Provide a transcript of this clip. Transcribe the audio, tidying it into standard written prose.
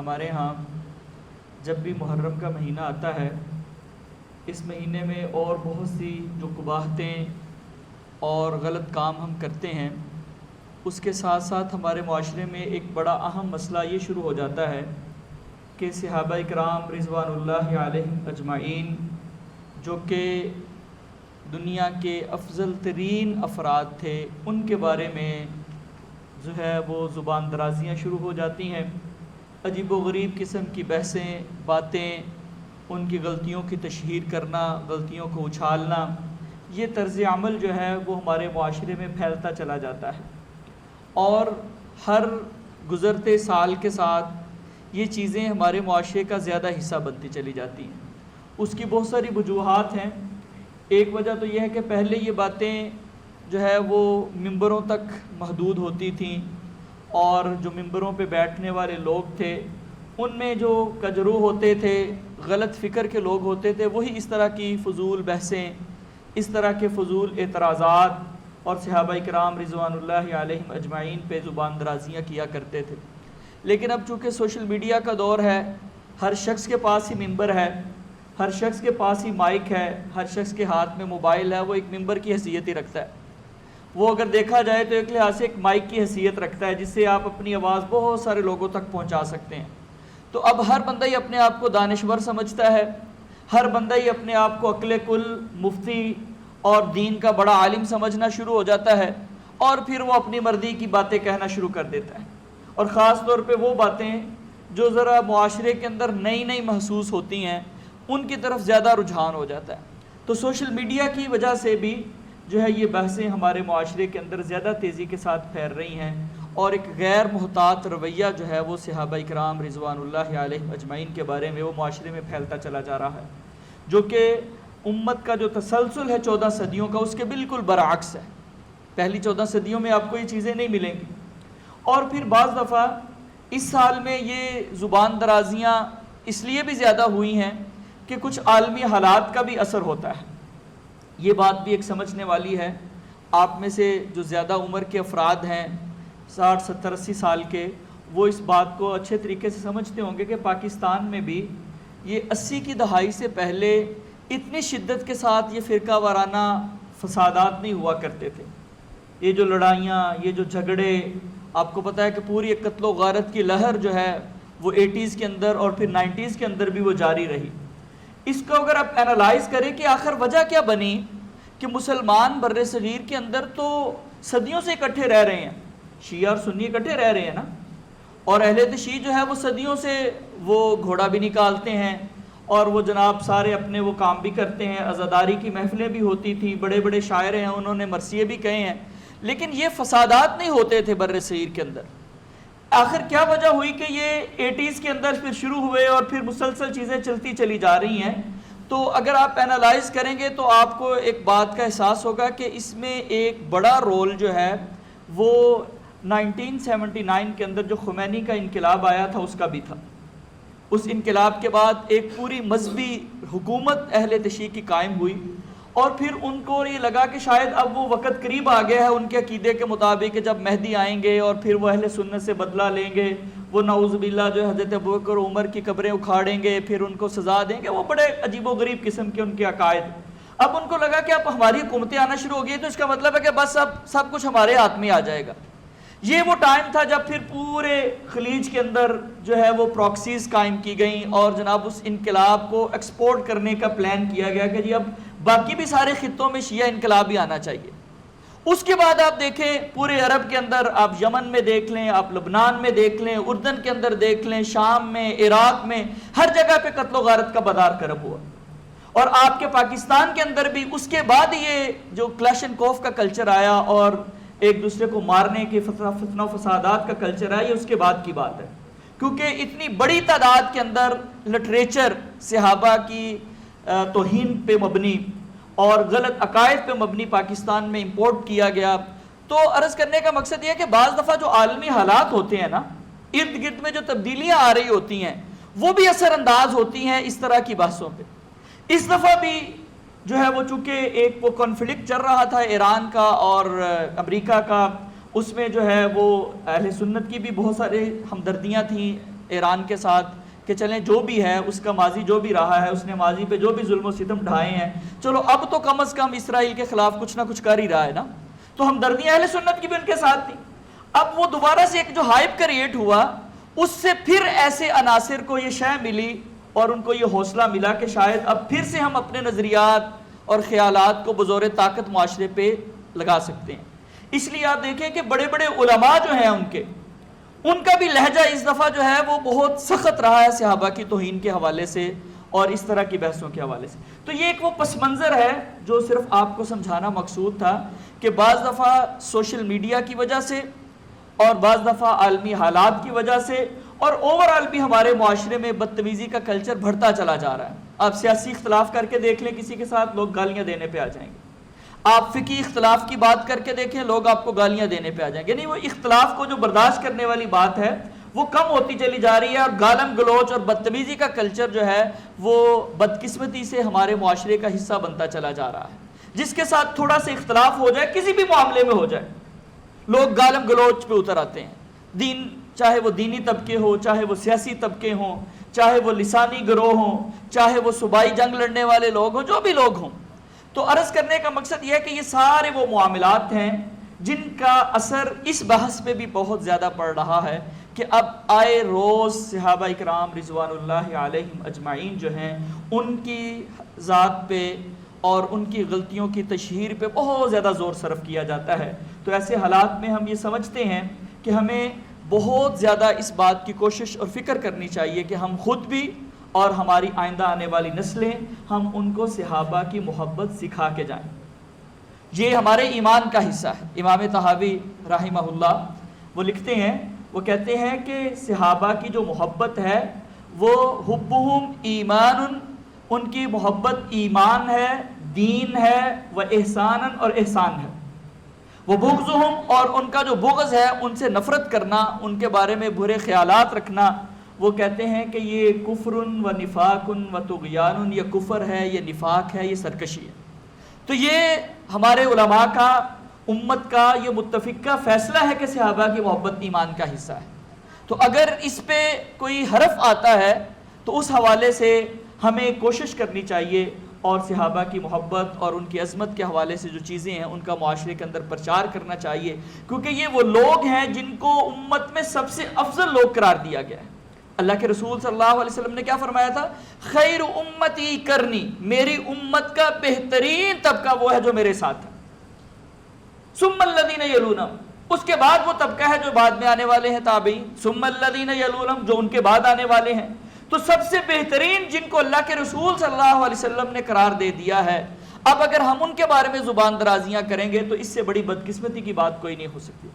ہمارے ہاں جب بھی محرم کا مہینہ آتا ہے، اس مہینے میں اور بہت سی جو قباحتیں اور غلط کام ہم کرتے ہیں، اس کے ساتھ ساتھ ہمارے معاشرے میں ایک بڑا اہم مسئلہ یہ شروع ہو جاتا ہے کہ صحابہ کرام رضوان اللہ علیہم اجمعین جو کہ دنیا کے افضل ترین افراد تھے، ان کے بارے میں جو ہے وہ زبان درازیاں شروع ہو جاتی ہیں، عجیب و غریب قسم کی بحثیں، باتیں، ان کی غلطیوں کی تشہیر کرنا، غلطیوں کو اچھالنا، یہ طرز عمل جو ہے وہ ہمارے معاشرے میں پھیلتا چلا جاتا ہے، اور ہر گزرتے سال کے ساتھ یہ چیزیں ہمارے معاشرے کا زیادہ حصہ بنتی چلی جاتی ہیں۔ اس کی بہت ساری وجوہات ہیں۔ ایک وجہ تو یہ ہے کہ پہلے یہ باتیں جو ہے وہ ممبروں تک محدود ہوتی تھیں، اور جو ممبروں پہ بیٹھنے والے لوگ تھے ان میں جو کجرو ہوتے تھے، غلط فکر کے لوگ ہوتے تھے، وہی اس طرح کی فضول بحثیں، اس طرح کے فضول اعتراضات اور صحابہ کرام رضوان اللہ علیہم اجمعین پہ زبان درازیاں کیا کرتے تھے۔ لیکن اب چونکہ سوشل میڈیا کا دور ہے، ہر شخص کے پاس ہی ممبر ہے، ہر شخص کے پاس ہی مائک ہے، ہر شخص کے ہاتھ میں موبائل ہے، وہ ایک ممبر کی حیثیت ہی رکھتا ہے۔ وہ اگر دیکھا جائے تو ایک لحاظ سے ایک مائک کی حیثیت رکھتا ہے، جس سے آپ اپنی آواز بہت سارے لوگوں تک پہنچا سکتے ہیں۔ تو اب ہر بندہ ہی اپنے آپ کو دانشور سمجھتا ہے، ہر بندہ ہی اپنے آپ کو عقل کل، مفتی اور دین کا بڑا عالم سمجھنا شروع ہو جاتا ہے، اور پھر وہ اپنی مرضی کی باتیں کہنا شروع کر دیتا ہے، اور خاص طور پہ وہ باتیں جو ذرا معاشرے کے اندر نئی نئی محسوس ہوتی ہیں، ان کی طرف زیادہ رجحان ہو جاتا ہے۔ تو سوشل میڈیا کی وجہ سے بھی جو ہے یہ بحثیں ہمارے معاشرے کے اندر زیادہ تیزی کے ساتھ پھیل رہی ہیں، اور ایک غیر محتاط رویہ جو ہے وہ صحابہ کرام رضوان اللہ علیہ اجمعین کے بارے میں وہ معاشرے میں پھیلتا چلا جا رہا ہے، جو کہ امت کا جو تسلسل ہے 14 صدیوں کا، اس کے بالکل برعکس ہے۔ پہلی 14 صدیوں میں آپ کو یہ چیزیں نہیں ملیں گی۔ اور پھر بعض دفعہ اس سال میں یہ زبان درازیاں اس لیے بھی زیادہ ہوئی ہیں کہ کچھ عالمی حالات کا بھی اثر ہوتا ہے۔ یہ بات بھی ایک سمجھنے والی ہے۔ آپ میں سے جو زیادہ عمر کے افراد ہیں، 60 70 80 سال کے، وہ اس بات کو اچھے طریقے سے سمجھتے ہوں گے کہ پاکستان میں بھی یہ 80 کی دہائی سے پہلے اتنی شدت کے ساتھ یہ فرقہ وارانہ فسادات نہیں ہوا کرتے تھے۔ یہ جو لڑائیاں، یہ جو جھگڑے، آپ کو پتہ ہے کہ پوری ایک قتل و غارت کی لہر جو ہے وہ 80s کے اندر اور پھر 90s کے اندر بھی وہ جاری رہی۔ اس کو اگر آپ اینالائز کریں کہ آخر وجہ کیا بنی کہ مسلمان بر صغیر کے اندر تو صدیوں سے اکٹھے رہ رہے ہیں، شیعہ اور سنی اکٹھے رہ رہے ہیں نا، اور اہل تشیع جو ہے وہ صدیوں سے وہ گھوڑا بھی نکالتے ہیں، اور وہ جناب سارے اپنے وہ کام بھی کرتے ہیں، عزاداری کی محفلیں بھی ہوتی تھیں، بڑے بڑے شاعر ہیں، انہوں نے مرثیے بھی کہے ہیں، لیکن یہ فسادات نہیں ہوتے تھے بر صغیر کے اندر۔ آخر کیا وجہ ہوئی کہ یہ 80s کے اندر پھر شروع ہوئے اور پھر مسلسل چیزیں چلتی چلی جا رہی ہیں؟ تو اگر آپ اینالائز کریں گے تو آپ کو ایک بات کا احساس ہوگا کہ اس میں ایک بڑا رول جو ہے وہ 1979 کے اندر جو خمینی کا انقلاب آیا تھا اس کا بھی تھا۔ اس انقلاب کے بعد ایک پوری مذہبی حکومت اہل تشیع کی قائم ہوئی، اور پھر ان کو یہ لگا کہ شاید اب وہ وقت قریب آ گیا ہے ان کے عقیدے کے مطابق کہ جب مہدی آئیں گے اور پھر وہ اہل سنت سے بدلہ لیں گے، وہ نعوذ باللہ جو حضرت ابوبکر و عمر کی قبریں اکھاڑیں گے، پھر ان کو سزا دیں گے، وہ بڑے عجیب و غریب قسم کے ان کے عقائد۔ اب ان کو لگا کہ اب ہماری حکومتیں آنا شروع ہو گئی تو اس کا مطلب ہے کہ بس اب سب کچھ ہمارے ہاتھ میں آ جائے گا۔ یہ وہ ٹائم تھا جب پھر پورے خلیج کے اندر جو ہے وہ پراکسیز قائم کی گئیں، اور جناب اس انقلاب کو ایکسپورٹ کرنے کا پلان کیا گیا کہ جی اب باقی بھی سارے خطوں میں شیعہ انقلاب بھی آنا چاہیے۔ اس کے بعد آپ دیکھیں پورے عرب کے اندر، آپ یمن میں دیکھ لیں، آپ لبنان میں دیکھ لیں، اردن کے اندر دیکھ لیں، شام میں، عراق میں، ہر جگہ پہ قتل و غارت کا بازار کرب ہوا۔ اور آپ کے پاکستان کے اندر بھی اس کے بعد یہ جو کلاشنکوف کا کلچر آیا اور ایک دوسرے کو مارنے کے فتنہ و فسادات کا کلچر آیا، یہ اس کے بعد کی بات ہے، کیونکہ اتنی بڑی تعداد کے اندر لٹریچر صحابہ کی توہین پہ مبنی اور غلط عقائد پہ مبنی پاکستان میں امپورٹ کیا گیا۔ تو عرض کرنے کا مقصد یہ ہے کہ بعض دفعہ جو عالمی حالات ہوتے ہیں نا، ارد گرد میں جو تبدیلیاں آ رہی ہوتی ہیں، وہ بھی اثر انداز ہوتی ہیں اس طرح کی بحثوں پہ۔ اس دفعہ بھی جو ہے وہ چونکہ ایک وہ کانفلکٹ چل رہا تھا ایران کا اور امریکہ کا، اس میں جو ہے وہ اہل سنت کی بھی بہت سارے ہمدردیاں تھیں ایران کے ساتھ کہ چلیں جو بھی ہے اس کا ماضی جو بھی رہا ہے، اس نے ماضی پہ جو بھی ظلم و ستم ڈھائے ہیں، چلو اب تو کم از کم اسرائیل کے خلاف کچھ نہ کچھ کر ہی رہا ہے نا، تو ہمدردیاں اہل سنت کی بھی ان کے ساتھ تھی۔ اب وہ دوبارہ سے ایک جو ہائپ کریٹ ہوا، اس سے پھر ایسے عناصر کو یہ شے ملی اور ان کو یہ حوصلہ ملا کہ شاید اب پھر سے ہم اپنے نظریات اور خیالات کو بزور طاقت معاشرے پہ لگا سکتے ہیں۔ اس لیے آپ دیکھیں کہ بڑے بڑے علماء جو ہیں ان کا بھی لہجہ اس دفعہ جو ہے وہ بہت سخت رہا ہے صحابہ کی توہین کے حوالے سے اور اس طرح کی بحثوں کے حوالے سے۔ تو یہ ایک وہ پس منظر ہے جو صرف آپ کو سمجھانا مقصود تھا کہ بعض دفعہ سوشل میڈیا کی وجہ سے اور بعض دفعہ عالمی حالات کی وجہ سے اور اوورآل بھی ہمارے معاشرے میں بدتمیزی کا کلچر بڑھتا چلا جا رہا ہے۔ آپ سیاسی اختلاف کر کے دیکھ لیں کسی کے ساتھ، لوگ گالیاں دینے پہ آ جائیں گے۔ آپ فقہی اختلاف کی بات کر کے دیکھیں، لوگ آپ کو گالیاں دینے پہ آ جائیں گے۔ یعنی وہ اختلاف کو جو برداشت کرنے والی بات ہے وہ کم ہوتی چلی جا رہی ہے، اور گالم گلوچ اور بدتمیزی کا کلچر جو ہے وہ بدقسمتی سے ہمارے معاشرے کا حصہ بنتا چلا جا رہا ہے۔ جس کے ساتھ تھوڑا سا اختلاف ہو جائے، کسی بھی معاملے میں ہو جائے، لوگ گالم گلوچ پہ اتر آتے ہیں۔ چاہے وہ دینی طبقے ہوں، چاہے وہ سیاسی طبقے ہوں، چاہے وہ لسانی گروہ ہوں، چاہے وہ صوبائی جنگ لڑنے والے لوگ ہوں، جو بھی لوگ ہوں۔ تو عرض کرنے کا مقصد یہ ہے کہ یہ سارے وہ معاملات ہیں جن کا اثر اس بحث پہ بھی بہت زیادہ پڑ رہا ہے کہ اب آئے روز صحابہ اکرام رضوان اللہ علیہم اجمعین جو ہیں ان کی ذات پہ اور ان کی غلطیوں کی تشہیر پہ بہت زیادہ زور صرف کیا جاتا ہے۔ تو ایسے حالات میں ہم یہ سمجھتے ہیں کہ ہمیں بہت زیادہ اس بات کی کوشش اور فکر کرنی چاہیے کہ ہم خود بھی اور ہماری آئندہ آنے والی نسلیں ہم ان کو صحابہ کی محبت سکھا کے جائیں۔ یہ ہمارے ایمان کا حصہ ہے۔ امام طحاوی رحمہ اللہ وہ لکھتے ہیں، وہ کہتے ہیں کہ صحابہ کی جو محبت ہے وہ حبہم ایمان، ان کی محبت ایمان ہے، دین ہے، و احسان اور احسان ہے۔ وہ بغضہم، اور ان کا جو بغض ہے ان سے نفرت کرنا، ان کے بارے میں برے خیالات رکھنا، وہ کہتے ہیں کہ یہ کفر و نفاق و طغیان، یہ کفر ہے، یہ نفاق ہے، یہ سرکشی ہے۔ تو یہ ہمارے علماء کا، امت کا یہ متفقہ فیصلہ ہے کہ صحابہ کی محبت ایمان کا حصہ ہے۔ تو اگر اس پہ کوئی حرف آتا ہے تو اس حوالے سے ہمیں کوشش کرنی چاہیے اور صحابہ کی محبت اور ان کی عظمت کے حوالے سے جو چیزیں ہیں ان کا معاشرے کے اندر پرچار کرنا چاہیے، کیونکہ یہ وہ لوگ ہیں جن کو امت میں سب سے افضل لوگ قرار دیا گیا ہے۔ اللہ کے رسول صلی اللہ علیہ وسلم نے کیا فرمایا تھا؟ خیر امتی کرنی، میری امت کا بہترین طبقہ وہ ہے جو میرے ساتھ ہے۔ ثم الذین یلونہم، اس کے بعد وہ طبقہ ہے جو بعد میں آنے والے ہیں تابعین، ثم الذین یلونہم، جو ان کے بعد آنے والے ہیں۔ تو سب سے بہترین جن کو اللہ کے رسول صلی اللہ علیہ وسلم نے قرار دے دیا ہے، اب اگر ہم ان کے بارے میں زبان درازیاں کریں گے تو اس سے بڑی بدقسمتی کی بات کوئی نہیں ہو سکتی۔